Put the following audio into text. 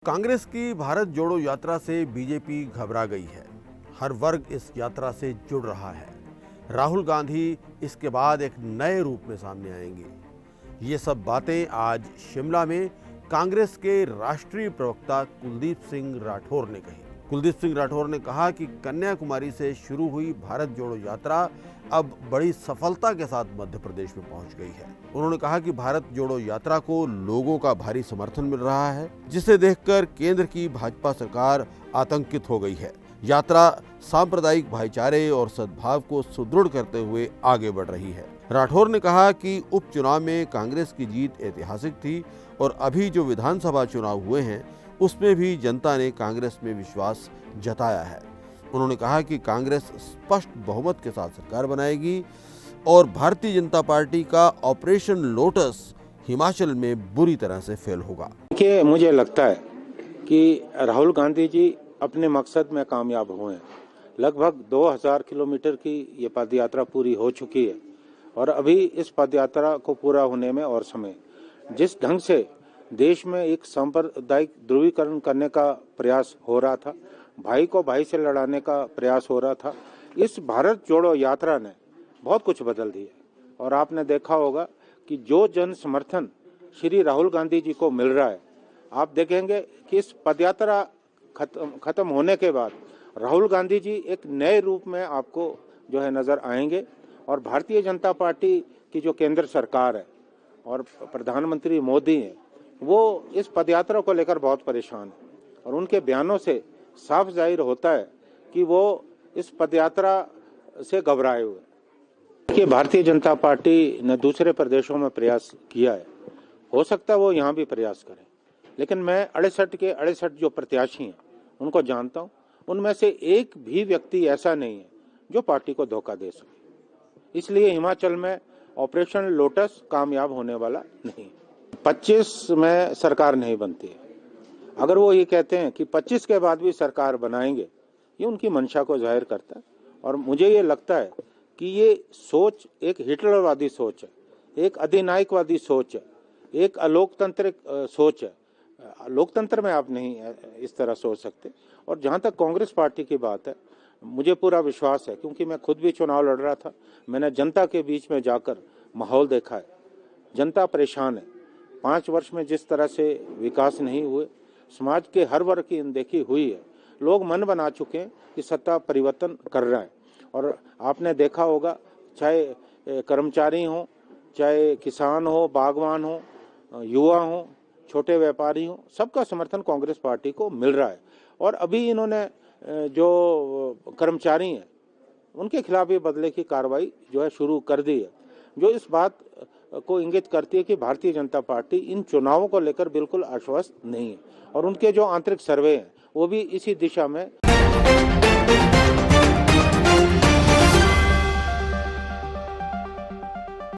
कांग्रेस की भारत जोड़ो यात्रा से बीजेपी घबरा गई है। हर वर्ग इस यात्रा से जुड़ रहा है। राहुल गांधी इसके बाद एक नए रूप में सामने आएंगे। ये सब बातें आज शिमला में कांग्रेस के राष्ट्रीय प्रवक्ता कुलदीप सिंह राठौर ने कही। कुलदीप सिंह राठौर ने कहा कि कन्याकुमारी से शुरू हुई भारत जोड़ो यात्रा अब बड़ी सफलता के साथ मध्य प्रदेश में पहुंच गई है। उन्होंने कहा कि भारत जोड़ो यात्रा को लोगों का भारी समर्थन मिल रहा है, जिसे देखकर केंद्र की भाजपा सरकार आतंकित हो गई है। यात्रा सांप्रदायिक भाईचारे और सद्भाव को सुदृढ़ करते हुए आगे बढ़ रही है। राठौर ने कहा कि उपचुनाव में कांग्रेस की जीत ऐतिहासिक थी और अभी जो विधानसभा चुनाव हुए हैं उसमें भी जनता ने कांग्रेस में विश्वास जताया है। उन्होंने कहा कि कांग्रेस स्पष्ट बहुमत के साथ सरकार बनाएगी और भारतीय जनता पार्टी का ऑपरेशन लोटस हिमाचल में बुरी तरह से फेल होगा। देखिए, मुझे लगता है कि राहुल गांधी जी अपने मकसद में कामयाब हुए हैं। लगभग 2000 किलोमीटर की ये पदयात्रा पूरी हो चुकी है और अभी इस पदयात्रा को पूरा होने में और समय। जिस ढंग से देश में एक सांप्रदायिक ध्रुवीकरण करने का प्रयास हो रहा था, भाई को भाई से लड़ाने का प्रयास हो रहा था, इस भारत जोड़ो यात्रा ने बहुत कुछ बदल दिया। और आपने देखा होगा कि जो जन समर्थन श्री राहुल गांधी जी को मिल रहा है, आप देखेंगे कि इस पदयात्रा खत्म होने के बाद राहुल गांधी जी एक नए रूप में आपको जो है नजर आएंगे। और भारतीय जनता पार्टी की जो केंद्र सरकार है और प्रधानमंत्री मोदी हैं, वो इस पदयात्रा को लेकर बहुत परेशान है और उनके बयानों से साफ जाहिर होता है कि वो इस पदयात्रा से घबराए हुए। देखिए, भारतीय जनता पार्टी ने दूसरे प्रदेशों में प्रयास किया है, हो सकता है वो यहाँ भी प्रयास करें, लेकिन मैं 68 के 68 जो प्रत्याशी हैं उनको जानता हूँ। उनमें से एक भी व्यक्ति ऐसा नहीं है जो पार्टी को धोखा दे सके। इसलिए हिमाचल में ऑपरेशन लोटस कामयाब होने वाला नहीं। 25 में सरकार नहीं बनती है। अगर वो ये कहते हैं कि 25 के बाद भी सरकार बनाएंगे, ये उनकी मंशा को जाहिर करता है। और मुझे ये लगता है कि ये सोच एक हिटलरवादी सोच है, एक अधिनायकवादी सोच है, एक अलोकतांत्रिक सोच है। लोकतंत्र में आप नहीं इस तरह सोच सकते। और जहाँ तक कांग्रेस पार्टी की बात है, मुझे पूरा विश्वास है, क्योंकि मैं खुद भी चुनाव लड़ रहा था। मैंने जनता के बीच में जाकर माहौल देखा है। जनता परेशान है। 5 वर्ष में जिस तरह से विकास नहीं हुए, समाज के हर वर्ग की अनदेखी हुई है। लोग मन बना चुके हैं कि सत्ता परिवर्तन कर रहा है। और आपने देखा होगा, चाहे कर्मचारी हो, चाहे किसान हो, बागवान हो, युवा हो, छोटे व्यापारी हो, सबका समर्थन कांग्रेस पार्टी को मिल रहा है। और अभी इन्होंने जो कर्मचारी हैं उनके खिलाफ भी बदले की कार्रवाई जो है शुरू कर दी है, जो इस बात को इंगित करती है कि भारतीय जनता पार्टी इन चुनावों को लेकर बिल्कुल आश्वस्त नहीं है। और उनके जो आंतरिक सर्वे हैं वो भी इसी दिशा में